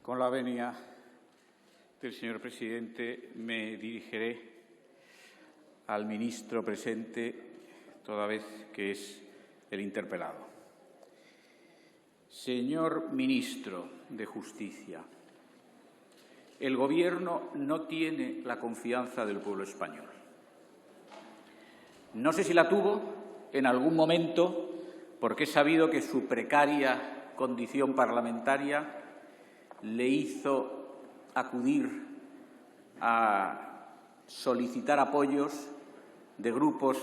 Con la venia del señor presidente, me dirigiré al ministro presente, toda vez que es el interpelado. Señor ministro de Justicia, el Gobierno no tiene la confianza del pueblo español. No sé si la tuvo en algún momento, porque he sabido que su precaria condición parlamentaria le hizo acudir a solicitar apoyos de grupos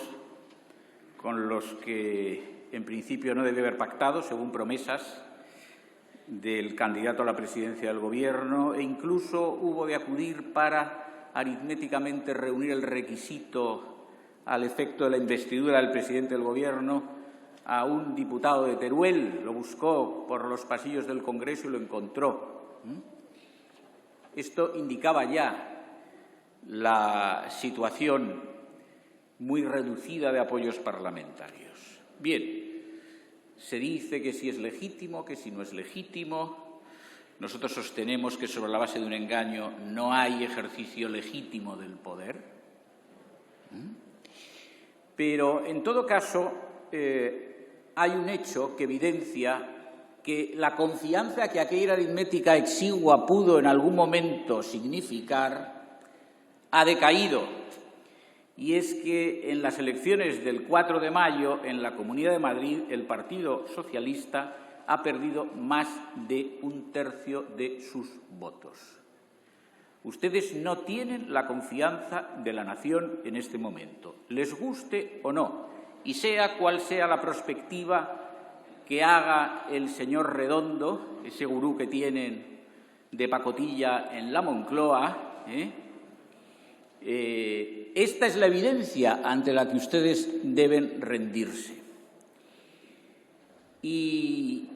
con los que en principio no debe haber pactado, según promesas del candidato a la presidencia del Gobierno, e incluso hubo de acudir para aritméticamente reunir el requisito al efecto de la investidura del presidente del Gobierno a un diputado de Teruel. Lo buscó por los pasillos del Congreso y lo encontró. Esto indicaba ya la situación muy reducida de apoyos parlamentarios. Bien, se dice que si es legítimo, que si no es legítimo. Nosotros sostenemos que sobre la base de un engaño no hay ejercicio legítimo del poder. Pero, en todo caso, hay un hecho que evidencia que la confianza que aquella aritmética exigua pudo en algún momento significar ha decaído. Y es que en las elecciones del 4 de mayo, en la Comunidad de Madrid, el Partido Socialista ha perdido más de un tercio de sus votos. Ustedes no tienen la confianza de la nación en este momento, les guste o no, y sea cual sea la perspectiva que haga el señor Redondo, ese gurú que tienen de pacotilla en la Moncloa, esta es la evidencia ante la que ustedes deben rendirse. Y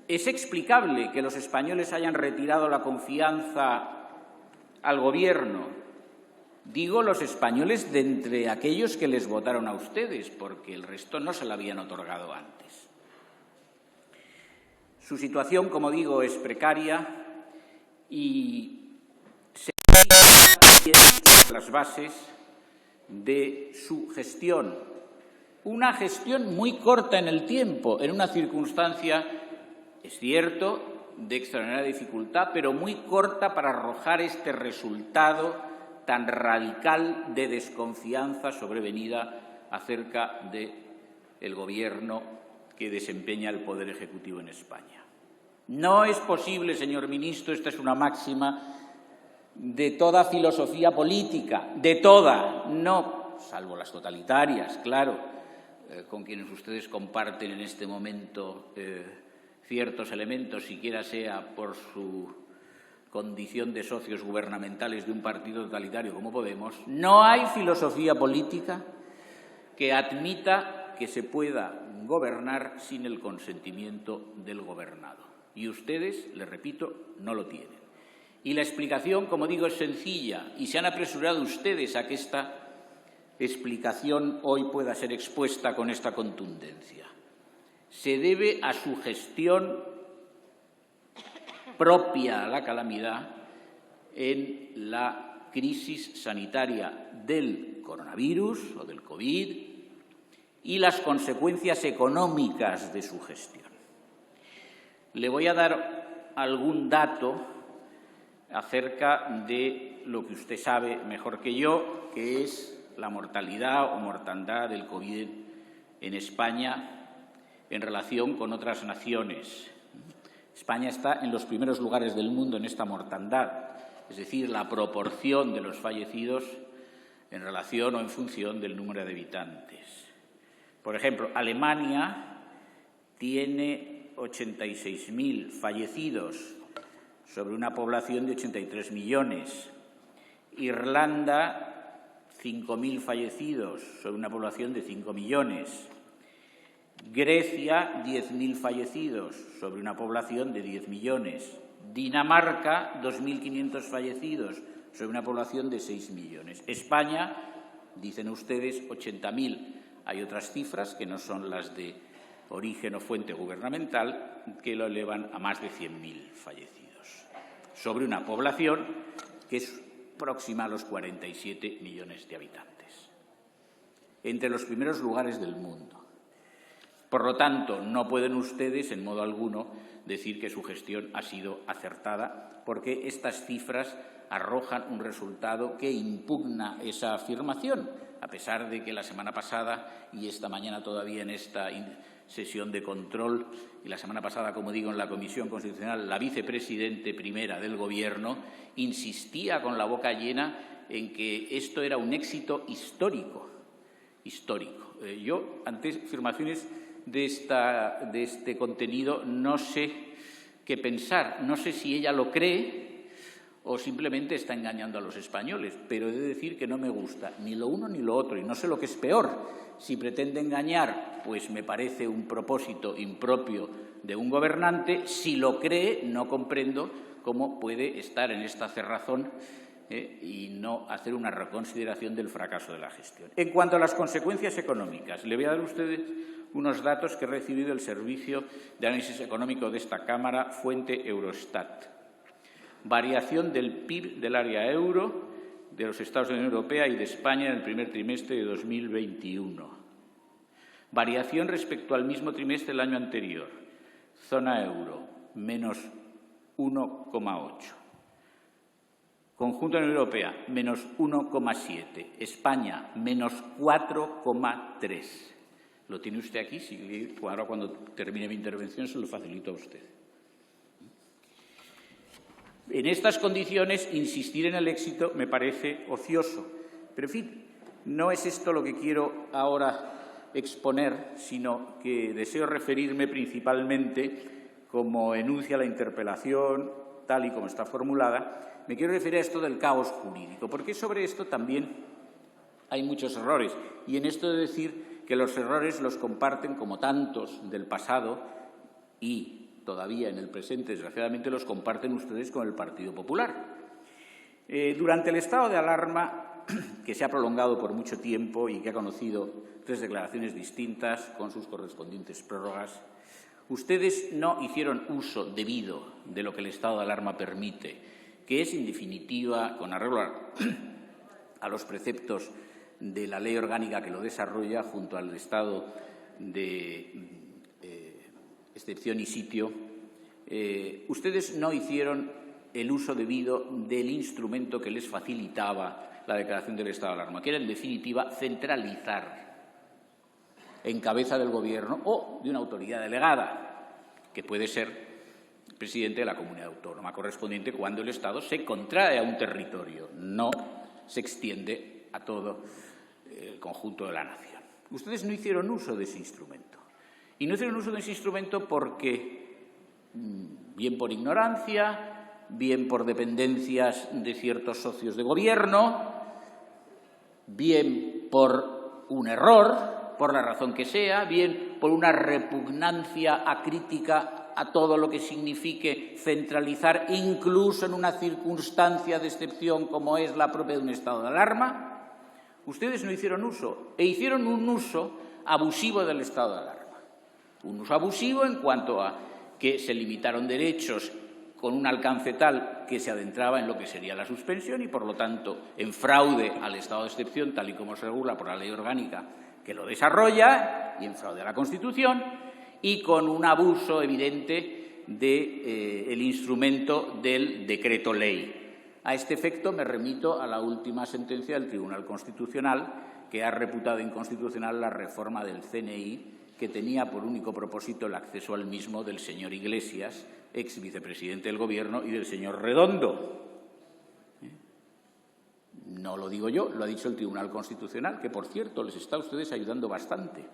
es explicable que los españoles hayan retirado la confianza al Gobierno. Digo los españoles de entre aquellos que les votaron a ustedes, porque el resto no se la habían otorgado antes. Su situación, como digo, es precaria y se las bases de su gestión. Una gestión muy corta en el tiempo, en una circunstancia, es cierto, de extraordinaria dificultad, pero muy corta para arrojar este resultado tan radical de desconfianza sobrevenida acerca del Gobierno que desempeña el Poder Ejecutivo en España. No es posible, señor ministro, esta es una máxima de toda filosofía política, de toda, no, salvo las totalitarias, claro, con quienes ustedes comparten en este momento ciertos elementos, siquiera sea por su condición de socios gubernamentales de un partido totalitario como Podemos. No hay filosofía política que admita que se pueda gobernar sin el consentimiento del gobernado. Y ustedes, les repito, no lo tienen. Y la explicación, como digo, es sencilla, y se han apresurado ustedes a que esta explicación hoy pueda ser expuesta con esta contundencia. Se debe a su gestión propia a la calamidad en la crisis sanitaria del coronavirus o del COVID y las consecuencias económicas de su gestión. Le voy a dar algún dato acerca de lo que usted sabe mejor que yo, que es la mortalidad o mortandad del COVID en España en relación con otras naciones. España está en los primeros lugares del mundo en esta mortandad, es decir, la proporción de los fallecidos en relación o en función del número de habitantes. Por ejemplo, Alemania tiene 86.000 fallecidos sobre una población de 83 millones. Irlanda, 5.000 fallecidos sobre una población de 5 millones. Grecia, 10.000 fallecidos sobre una población de 10 millones. Dinamarca, 2.500 fallecidos sobre una población de 6 millones. España, dicen ustedes, 80.000. Hay otras cifras que no son las de origen o fuente gubernamental que lo elevan a más de 100.000 fallecidos. sobre una población que es próxima a los 47 millones de habitantes, entre los primeros lugares del mundo. Por lo tanto, no pueden ustedes, en modo alguno, decir que su gestión ha sido acertada, porque estas cifras arrojan un resultado que impugna esa afirmación, a pesar de que la semana pasada y esta mañana todavía en esta sesión de control y la semana pasada, como digo, en la Comisión Constitucional, la vicepresidente primera del Gobierno insistía con la boca llena en que esto era un éxito histórico. Yo, ante afirmaciones de este contenido, no sé qué pensar. No sé si ella lo cree o simplemente está engañando a los españoles, pero he de decir que no me gusta ni lo uno ni lo otro, y no sé lo que es peor. Si pretende engañar, pues me parece un propósito impropio de un gobernante. Si lo cree, no comprendo cómo puede estar en esta cerrazón y no hacer una reconsideración del fracaso de la gestión. En cuanto a las consecuencias económicas, le voy a dar a ustedes unos datos que he recibido del Servicio de Análisis Económico de esta Cámara, fuente Eurostat. Variación del PIB del área euro, de los Estados de la Unión Europea y de España en el primer trimestre de 2021. Variación respecto al mismo trimestre del año anterior. Zona euro, menos 1,8. Conjunto de la Unión Europea, menos 1,7. España, menos 4,3. Lo tiene usted aquí, si ahora cuando termine mi intervención se lo facilito a usted. En estas condiciones, insistir en el éxito me parece ocioso. Pero, en fin, no es esto lo que quiero ahora exponer, sino que deseo referirme principalmente, como enuncia la interpelación, tal y como está formulada, me quiero referir a esto del caos jurídico, porque sobre esto también hay muchos errores. Y en esto he de decir que los errores los comparten, como tantos del pasado y todavía en el presente, desgraciadamente, los comparten ustedes con el Partido Popular. Durante el estado de alarma, que se ha prolongado por mucho tiempo y que ha conocido 3 declaraciones distintas con sus correspondientes prórrogas, ustedes no hicieron uso debido de lo que el estado de alarma permite, que es, en definitiva, con arreglo a los preceptos de la ley orgánica que lo desarrolla, junto al estado de excepción y sitio, ustedes no hicieron el uso debido del instrumento que les facilitaba la declaración del estado de alarma, que era, en definitiva, centralizar en cabeza del Gobierno o de una autoridad delegada, que puede ser el presidente de la comunidad autónoma correspondiente cuando el Estado se contrae a un territorio, no se extiende a todo el conjunto de la nación. Ustedes no hicieron uso de ese instrumento. Y no hicieron uso de ese instrumento porque, bien por ignorancia, bien por dependencias de ciertos socios de gobierno, bien por un error, por la razón que sea, bien por una repugnancia acrítica a todo lo que signifique centralizar, incluso en una circunstancia de excepción como es la propia de un estado de alarma, ustedes no hicieron uso, e hicieron un uso abusivo del estado de alarma. Un uso abusivo en cuanto a que se limitaron derechos con un alcance tal que se adentraba en lo que sería la suspensión y, por lo tanto, en fraude al estado de excepción, tal y como se regula por la ley orgánica que lo desarrolla, y en fraude a la Constitución, y con un abuso evidente del instrumento del decreto ley. A este efecto me remito a la última sentencia del Tribunal Constitucional, que ha reputado inconstitucional la reforma del CNI, que tenía por único propósito el acceso al mismo del señor Iglesias, ex vicepresidente del Gobierno, y del señor Redondo. No lo digo yo, lo ha dicho el Tribunal Constitucional, que, por cierto, les está a ustedes ayudando bastante.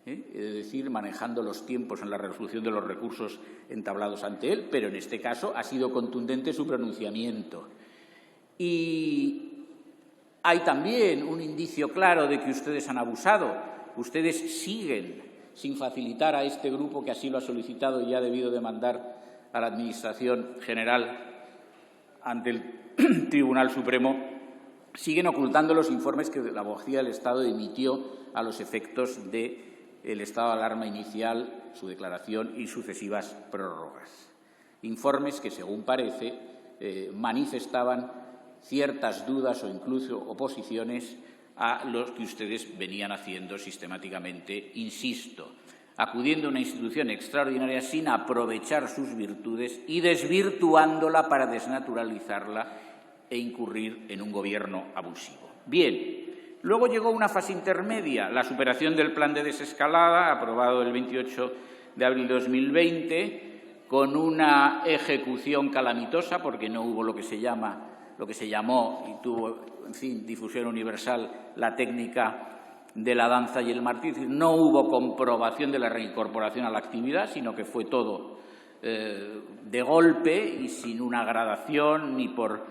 He de decir, manejando los tiempos en la resolución de los recursos entablados ante él, pero en este caso ha sido contundente su pronunciamiento. Y hay también un indicio claro de que ustedes han abusado. Ustedes siguen sin facilitar a este grupo, que así lo ha solicitado y ha debido demandar a la Administración General ante el Tribunal Supremo, siguen ocultando los informes que la abogacía del Estado emitió a los efectos del estado de alarma inicial, su declaración y sucesivas prórrogas. Informes que, según parece, manifestaban ciertas dudas o incluso oposiciones a los que ustedes venían haciendo sistemáticamente, insisto, acudiendo a una institución extraordinaria sin aprovechar sus virtudes y desvirtuándola para desnaturalizarla e incurrir en un gobierno abusivo. Bien, luego llegó una fase intermedia, la superación del plan de desescalada, aprobado el 28 de abril de 2020, con una ejecución calamitosa, porque no hubo lo que se llamó y tuvo, en fin, difusión universal, la técnica de la danza y el martirio. No hubo comprobación de la reincorporación a la actividad, sino que fue todo de golpe y sin una gradación ni por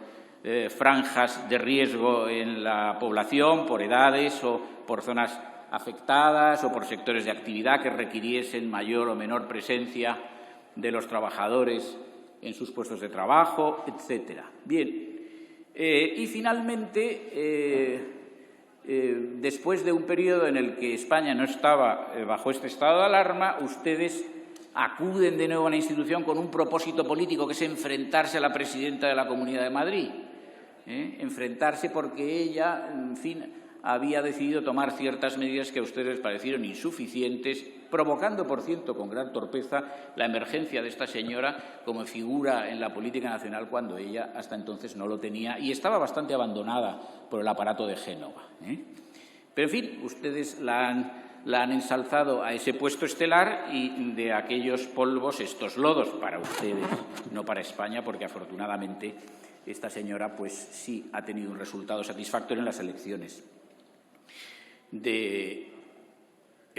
franjas de riesgo en la población, por edades o por zonas afectadas o por sectores de actividad que requiriesen mayor o menor presencia de los trabajadores en sus puestos de trabajo, etcétera. Bien, y finalmente, después de un periodo en el que España no estaba bajo este estado de alarma, ustedes acuden de nuevo a la institución con un propósito político que es enfrentarse a la presidenta de la Comunidad de Madrid. Enfrentarse porque ella, en fin, había decidido tomar ciertas medidas que a ustedes les parecieron insuficientes, provocando, por cierto, con gran torpeza, la emergencia de esta señora como figura en la política nacional cuando ella hasta entonces no lo tenía y estaba bastante abandonada por el aparato de Génova. Pero, en fin, ustedes la han ensalzado a ese puesto estelar y de aquellos polvos estos lodos para ustedes, no para España, porque afortunadamente esta señora pues sí ha tenido un resultado satisfactorio en las elecciones del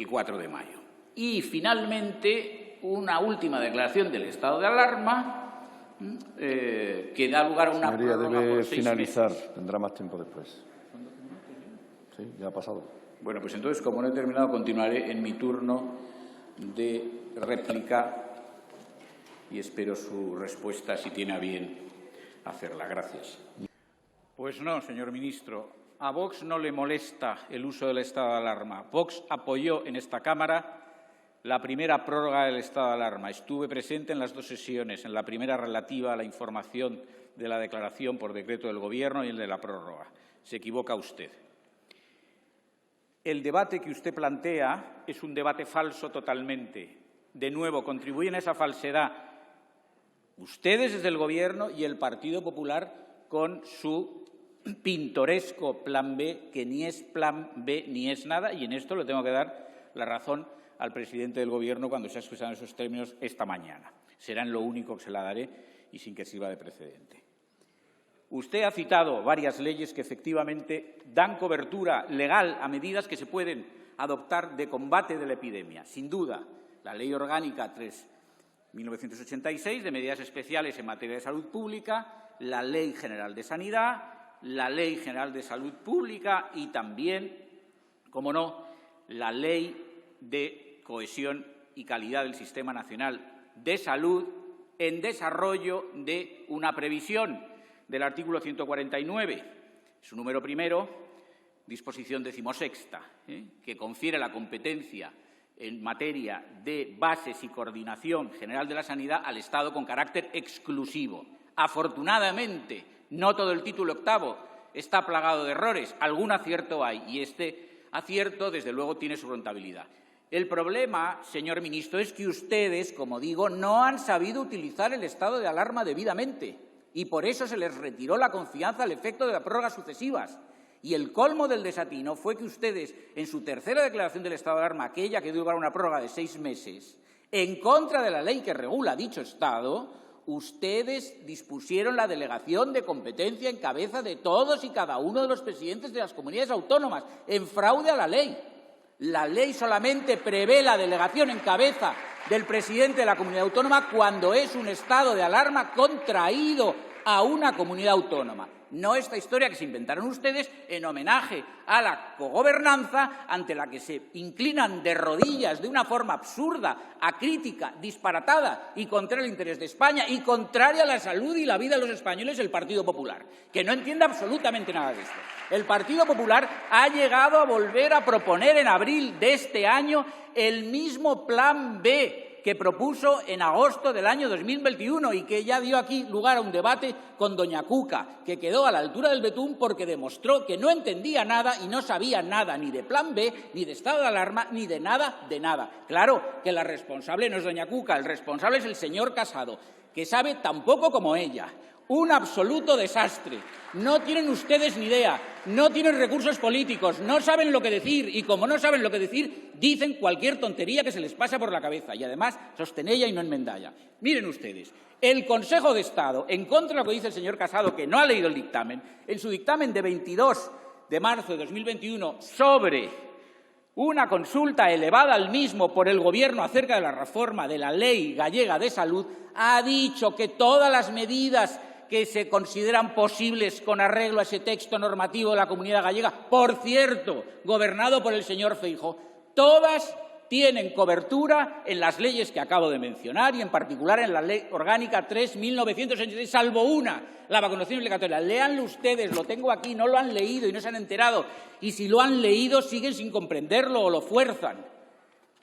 4 de mayo. Y, finalmente, una última declaración del estado de alarma que da lugar a una prórroga por 6 finalizar, meses. Tendrá más tiempo después. Sí, ya ha pasado. Bueno, pues entonces, como no he terminado, continuaré en mi turno de réplica y espero su respuesta si tiene a bien hacerla. Gracias. Pues no, señor ministro. A Vox no le molesta el uso del estado de alarma. Vox apoyó en esta Cámara la primera prórroga del estado de alarma. Estuve presente en las dos sesiones, en la primera relativa a la información de la declaración por decreto del Gobierno y en de la prórroga. Se equivoca usted. El debate que usted plantea es un debate falso totalmente. De nuevo, contribuyen a esa falsedad ustedes desde el Gobierno y el Partido Popular con su pintoresco plan B, que ni es plan B ni es nada, y en esto le tengo que dar la razón al presidente del Gobierno cuando se ha expresado en esos términos esta mañana. Será en lo único que se la daré y sin que sirva de precedente. Usted ha citado varias leyes que efectivamente dan cobertura legal a medidas que se pueden adoptar de combate de la epidemia. Sin duda, la Ley Orgánica 3/1986 de medidas especiales en materia de salud pública, la Ley General de Sanidad, la Ley General de Salud Pública y también, como no, la Ley de Cohesión y Calidad del Sistema Nacional de Salud en desarrollo de una previsión del artículo 149, su número primero, disposición 16ª, que confiere la competencia en materia de bases y coordinación general de la sanidad al Estado con carácter exclusivo. Afortunadamente, no todo el título octavo está plagado de errores, algún acierto hay, y este acierto, desde luego, tiene su rentabilidad. El problema, señor ministro, es que ustedes, como digo, no han sabido utilizar el estado de alarma debidamente y por eso se les retiró la confianza al efecto de las prórrogas sucesivas. Y el colmo del desatino fue que ustedes, en su tercera declaración del estado de alarma, aquella que dio lugar a una prórroga de 6 meses, en contra de la ley que regula dicho estado, ustedes dispusieron la delegación de competencia en cabeza de todos y cada uno de los presidentes de las comunidades autónomas, en fraude a la ley. La ley solamente prevé la delegación en cabeza del presidente de la comunidad autónoma cuando es un estado de alarma contraído a una comunidad autónoma. No esta historia que se inventaron ustedes en homenaje a la cogobernanza ante la que se inclinan de rodillas de una forma absurda, acrítica, disparatada y contra el interés de España y contraria a la salud y la vida de los españoles el Partido Popular, que no entiende absolutamente nada de esto. El Partido Popular ha llegado a volver a proponer en abril de este año el mismo plan B que propuso en agosto del año 2021 y que ya dio aquí lugar a un debate con doña Cuca, que quedó a la altura del betún porque demostró que no entendía nada y no sabía nada ni de Plan B, ni de estado de alarma, ni de nada, de nada. Claro que la responsable no es doña Cuca, el responsable es el señor Casado, que sabe tan poco como ella. Un absoluto desastre. No tienen ustedes ni idea, no tienen recursos políticos, no saben lo que decir y, como no saben lo que decir, dicen cualquier tontería que se les pasa por la cabeza y, además, sostenella y no enmendalla. Miren ustedes, el Consejo de Estado, en contra de lo que dice el señor Casado, que no ha leído el dictamen, en su dictamen de 22 de marzo de 2021 sobre una consulta elevada al mismo por el Gobierno acerca de la reforma de la Ley Gallega de Salud, ha dicho que todas las medidas que se consideran posibles con arreglo a ese texto normativo de la Comunidad Gallega, por cierto, gobernado por el señor Feijóo, todas tienen cobertura en las leyes que acabo de mencionar y, en particular, en la Ley Orgánica 3.1986, salvo una, la vacunación obligatoria. Léanlo ustedes, lo tengo aquí, no lo han leído y no se han enterado. Y si lo han leído, siguen sin comprenderlo o lo fuerzan.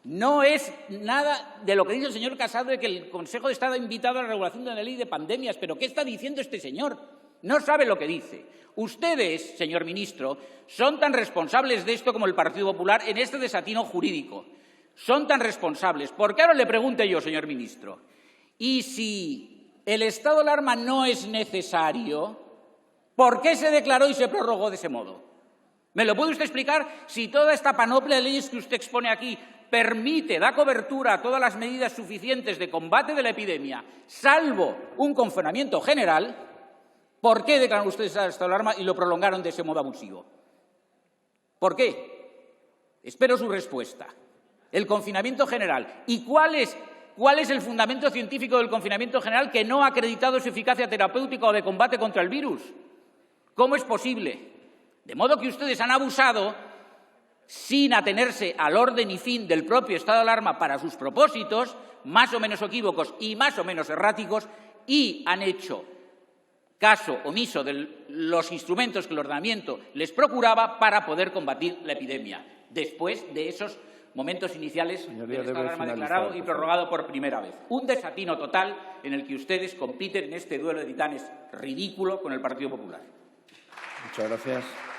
No es nada de lo que dice el señor Casado de que el Consejo de Estado ha invitado a la regulación de la ley de pandemias. ¿Pero qué está diciendo este señor? No sabe lo que dice. Ustedes, señor ministro, son tan responsables de esto como el Partido Popular en este desatino jurídico. Son tan responsables. Porque ahora le pregunto yo, señor ministro, ¿y si el estado de alarma no es necesario, por qué se declaró y se prorrogó de ese modo? ¿Me lo puede usted explicar? Si toda esta panoplia de leyes que usted expone aquí permite, da cobertura a todas las medidas suficientes de combate de la epidemia, salvo un confinamiento general, ¿por qué declararon ustedes el estado de alarma y lo prolongaron de ese modo abusivo? ¿Por qué? Espero su respuesta. El confinamiento general. ¿Y cuál es el fundamento científico del confinamiento general que no ha acreditado su eficacia terapéutica o de combate contra el virus? ¿Cómo es posible? De modo que ustedes han abusado, sin atenerse al orden y fin del propio estado de alarma para sus propósitos, más o menos equívocos y más o menos erráticos, y han hecho caso omiso de los instrumentos que el ordenamiento les procuraba para poder combatir la epidemia, después de esos momentos iniciales del estado de alarma declarado y prorrogado por primera vez. Un desatino total en el que ustedes compiten en este duelo de titanes ridículo con el Partido Popular. Muchas gracias.